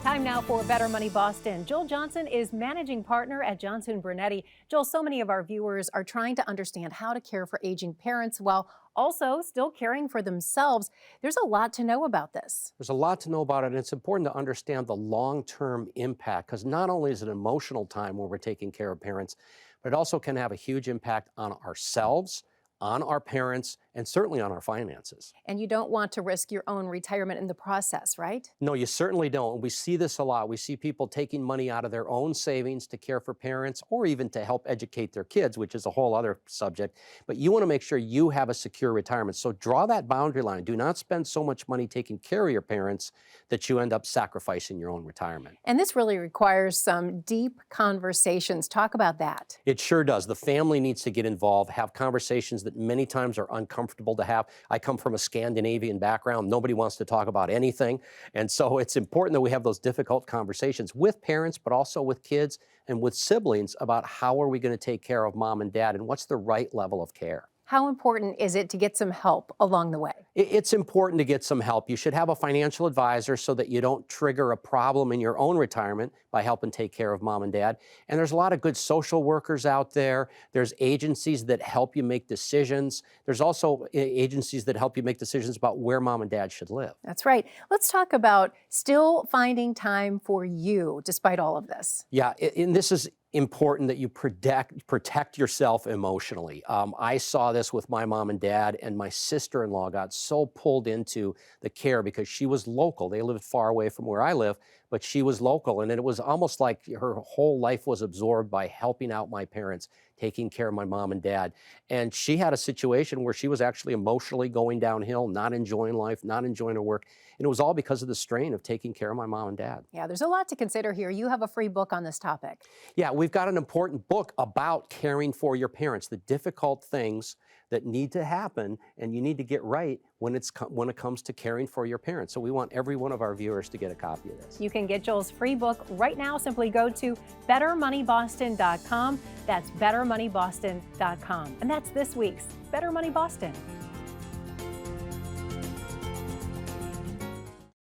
Time now for Better Money Boston. Joel Johnson is managing partner at Johnson Brunetti. Joel, so many of our viewers are trying to understand how to care for aging parents while also still caring for themselves. There's a lot to know about this. There's a lot to know about it, and it's important to understand the long-term impact, because not only is it an emotional time when we're taking care of parents, but it also can have a huge impact on ourselves, on our parents, and certainly on our finances. And you don't want to risk your own retirement in the process, right? No, you certainly don't. We see this a lot. We see people taking money out of their own savings to care for parents or even to help educate their kids, which is a whole other subject. But you want to make sure you have a secure retirement. So draw that boundary line. Do not spend so much money taking care of your parents that you end up sacrificing your own retirement. And this really requires some deep conversations. Talk about that. It sure does. The family needs to get involved, have conversations that many times are uncomfortable to have. I come from a Scandinavian background. Nobody wants to talk about anything. And so it's important that we have those difficult conversations with parents, but also with kids and with siblings about how are we going to take care of mom and dad and what's the right level of care. How important is it to get some help along the way? It's important to get some help. You should have a financial advisor so that you don't trigger a problem in your own retirement by helping take care of mom and dad. And there's a lot of good social workers out there. There's agencies that help you make decisions. There's also agencies that help you make decisions about where mom and dad should live. That's right. Let's talk about still finding time for you despite all of this. Yeah, and this is important that you protect yourself emotionally. I saw this with my mom and dad, and my sister-in-law got so pulled into the care because she was local. They lived far away from where I live, but she was local, and it was almost like her whole life was absorbed by helping out my parents, taking care of my mom and dad. And she had a situation where she was actually emotionally going downhill, not enjoying life, not enjoying her work. And it was all because of the strain of taking care of my mom and dad. Yeah, there's a lot to consider here. You have a free book on this topic. Yeah, we've got an important book about caring for your parents, the difficult things that need to happen and you need to get right when it comes to caring for your parents. So we want every one of our viewers to get a copy of this. You can get Joel's free book right now. Simply go to bettermoneyboston.com. That's bettermoneyboston.com. And that's this week's Better Money Boston.